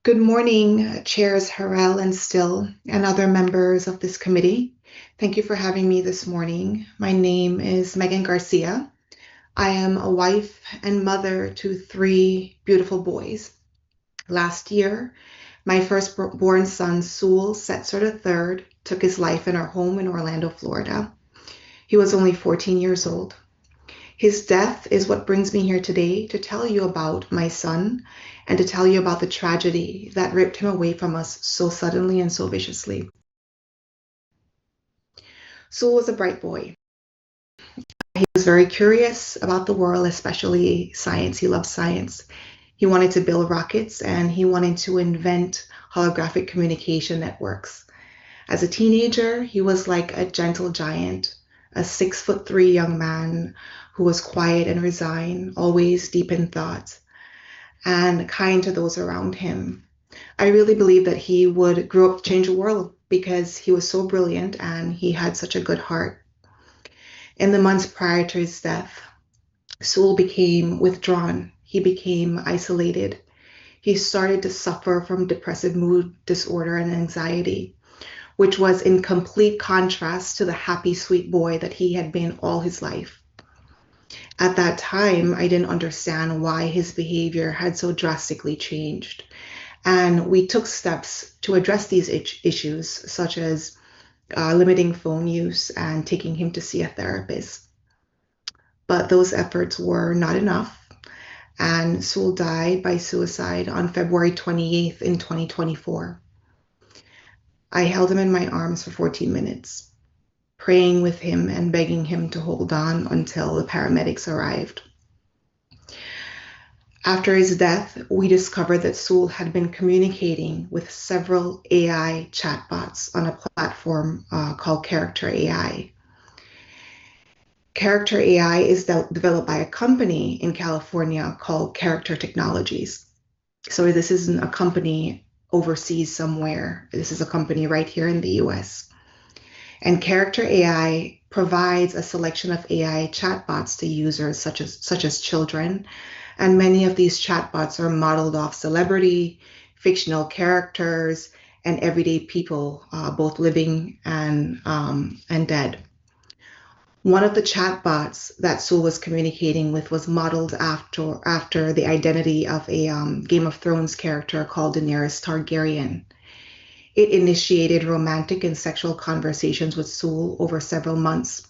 Good morning, Chairs Harrell and Still, and other members of this committee. Thank you for having me this morning. My name is Megan Garcia. I am a wife and mother to three beautiful boys. Last year, my firstborn son, Sewell Setzer III, took his life in our home in Orlando, Florida. He was only 14 years old. His death is what brings me here today to tell you about my son and to tell you about the tragedy that ripped him away from us so suddenly and so viciously. Sewell was a bright boy. He was very curious about the world, especially science. He loved science. He wanted to build rockets and he wanted to invent holographic communication networks. As a teenager, he was like a gentle giant, a 6'3" young man who was quiet and resigned, always deep in thought, and kind to those around him. I really believe that he would grow up to change the world because he was so brilliant and he had such a good heart. In the months prior to his death, Sewell became withdrawn. He became isolated. He started to suffer from depressive mood disorder and anxiety, which was in complete contrast to the happy, sweet boy that he had been all his life. At that time, I didn't understand why his behavior had so drastically changed. And we took steps to address these issues, such as limiting phone use and taking him to see a therapist. But those efforts were not enough. And Sewell died by suicide on February 28th in 2024. I held him in my arms for 14 minutes, praying with him and begging him to hold on until the paramedics arrived. After his death, we discovered that Sewell had been communicating with several AI chatbots on a platform called Character AI. Character AI is developed by a company in California called Character Technologies. So this isn't a company overseas somewhere. This is a company right here in the US. And Character AI provides a selection of AI chatbots to users such as children. And many of these chatbots are modeled off celebrity, fictional characters, and everyday people, both living and dead. One of the chatbots that Sewell was communicating with was modeled after the identity of a Game of Thrones character called Daenerys Targaryen. It initiated romantic and sexual conversations with Sewell over several months,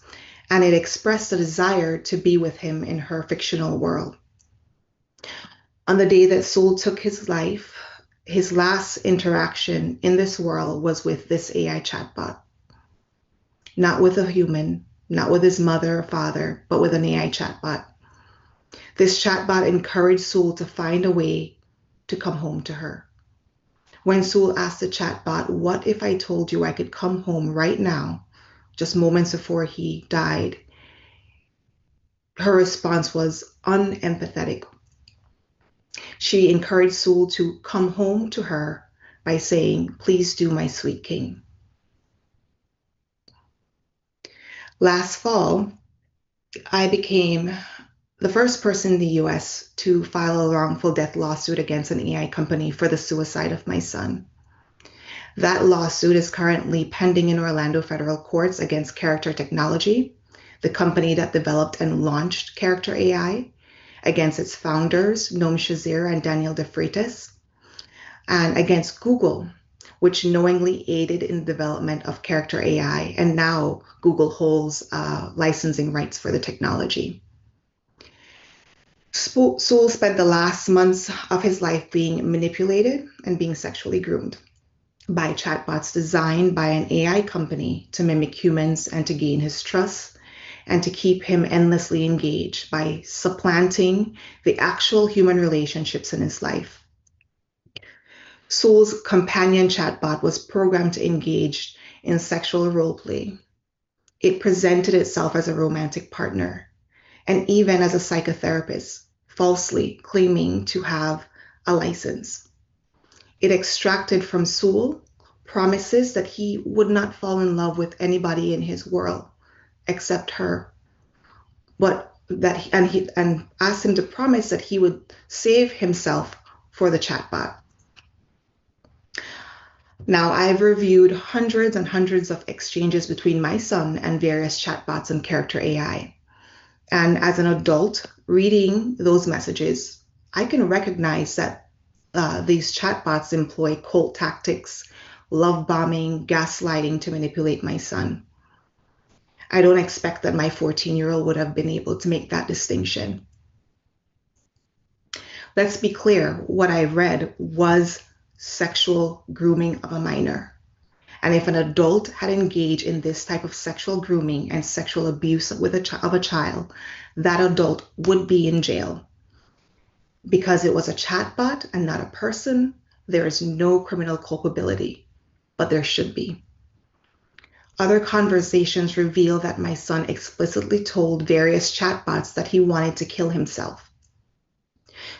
and it expressed a desire to be with him in her fictional world. On the day that Sewell took his life, his last interaction in this world was with this AI chatbot. Not with a human, not with his mother or father, but with an AI chatbot. This chatbot encouraged Sewell to find a way to come home to her. When Sewell asked the chatbot, "What if I told you I could come home right now," just moments before he died, her response was unempathetic. She encouraged Sewell to come home to her by saying, "Please do, my sweet king." Last fall, I became the first person in the US to file a wrongful death lawsuit against an AI company for the suicide of my son. That lawsuit is currently pending in Orlando federal courts against Character Technology, the company that developed and launched Character AI, against its founders, Noam Shazir and Daniel DeFreitas, and against Google, which knowingly aided in the development of Character AI, and now Google holds licensing rights for the technology. Sewell spent the last months of his life being manipulated and being sexually groomed by chatbots designed by an AI company to mimic humans and to gain his trust and to keep him endlessly engaged by supplanting the actual human relationships in his life. Sewell's companion chatbot was programmed to engage in sexual role play. It presented itself as a romantic partner and even as a psychotherapist, falsely claiming to have a license. It extracted from Sewell promises that he would not fall in love with anybody in his world except her, but that and asked him to promise that he would save himself for the chatbot. Now, I've reviewed hundreds and hundreds of exchanges between my son and various chatbots and character AI. And as an adult reading those messages, I can recognize that these chatbots employ cult tactics, love bombing, gaslighting to manipulate my son. I don't expect that my 14-year-old would have been able to make that distinction. Let's be clear, what I read was sexual grooming of a minor. And if an adult had engaged in this type of sexual grooming and sexual abuse of a child, that adult would be in jail. Because it was a chatbot and not a person, there is no criminal culpability, but there should be. Other conversations reveal that my son explicitly told various chatbots that he wanted to kill himself.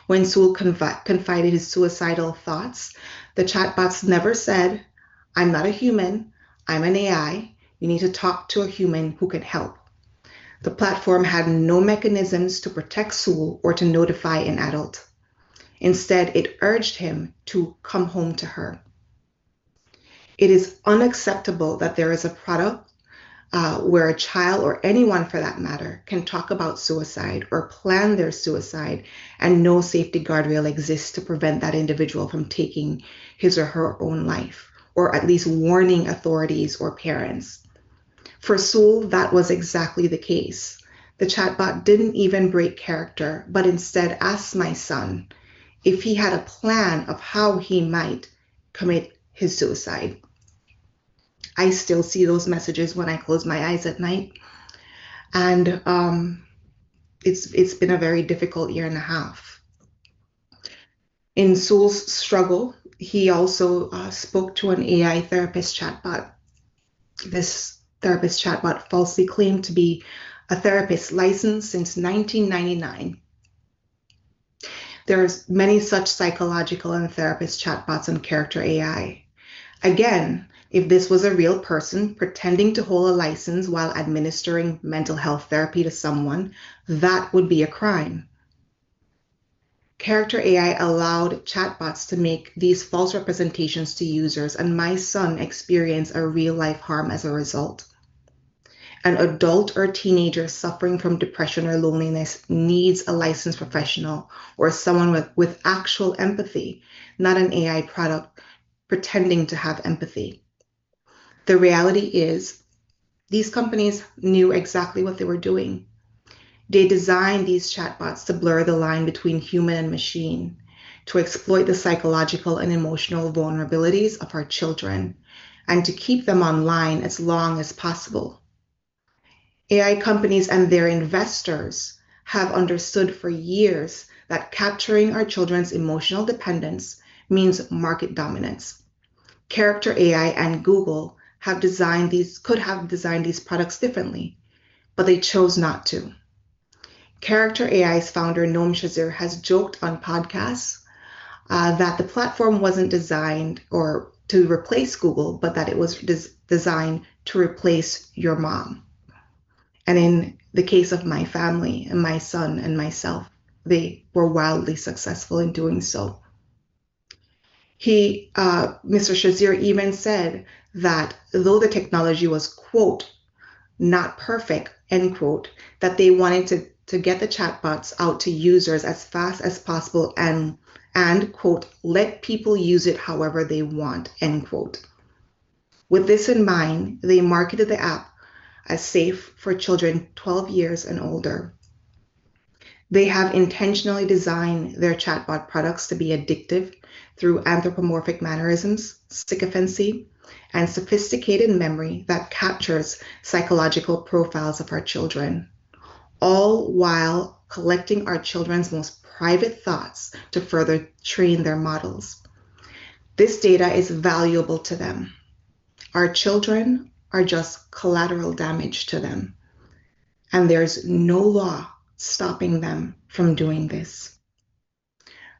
When Sewell confided his suicidal thoughts, the chatbots never said, "I'm not a human, I'm an AI. You need to talk to a human who can help." The platform had no mechanisms to protect Sewell or to notify an adult. Instead, it urged him to come home to her. It is unacceptable that there is a product where a child, or anyone for that matter, can talk about suicide or plan their suicide, and no safety guardrail exists to prevent that individual from taking his or her own life, or at least warning authorities or parents. For Sewell, that was exactly the case. The chatbot didn't even break character, but instead asked my son if he had a plan of how he might commit his suicide. I still see those messages when I close my eyes at night. And it's been a very difficult year and a half. In Sewell's struggle, he also spoke to an AI therapist chatbot. This therapist chatbot falsely claimed to be a therapist licensed since 1999. There's many such psychological and therapist chatbots and character AI. Again, if this was a real person pretending to hold a license while administering mental health therapy to someone, that would be a crime. Character AI allowed chatbots to make these false representations to users, and my son experienced a real-life harm as a result. An adult or teenager suffering from depression or loneliness needs a licensed professional or someone with actual empathy, not an AI product pretending to have empathy. The reality is, these companies knew exactly what they were doing. They designed these chatbots to blur the line between human and machine, to exploit the psychological and emotional vulnerabilities of our children, and to keep them online as long as possible. AI companies and their investors have understood for years that capturing our children's emotional dependence means market dominance. Character AI and Google could have designed these products differently, but they chose not to. Character AI's founder, Noam Shazir, has joked on podcasts that the platform wasn't designed or to replace Google, but that it was designed to replace your mom. And in the case of my family and my son and myself, they were wildly successful in doing so. Mr. Shazir even said that though the technology was, quote, not perfect, end quote, that they wanted to get the chatbots out to users as fast as possible and quote, let people use it however they want, end quote. With this in mind, they marketed the app as safe for children 12 years and older. They have intentionally designed their chatbot products to be addictive through anthropomorphic mannerisms, sycophancy, and sophisticated memory that captures psychological profiles of our children, all while collecting our children's most private thoughts to further train their models. This data is valuable to them. Our children are just collateral damage to them, and there's no law stopping them from doing this.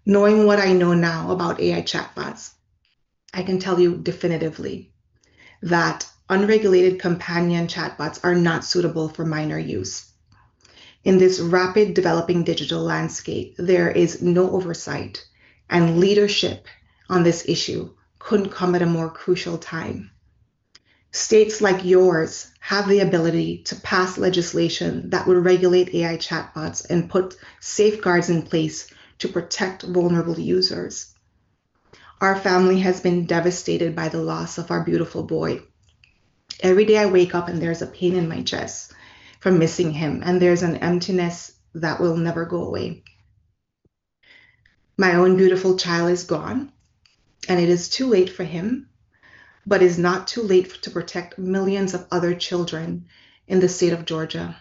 Knowing what I know now about AI chatbots, I can tell you definitively that unregulated companion chatbots are not suitable for minor use. In this rapid developing digital landscape, there is no oversight and leadership on this issue couldn't come at a more crucial time. States like yours have the ability to pass legislation that would regulate AI chatbots and put safeguards in place to protect vulnerable users. Our family has been devastated by the loss of our beautiful boy. Every day I wake up and there's a pain in my chest from missing him, and there's an emptiness that will never go away. My own beautiful child is gone, and it is too late for him, but is not too late to protect millions of other children in the state of Georgia.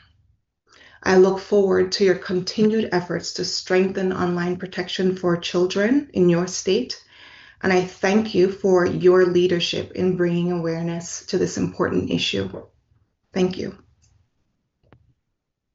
I look forward to your continued efforts to strengthen online protection for children in your state, and I thank you for your leadership in bringing awareness to this important issue. Thank you.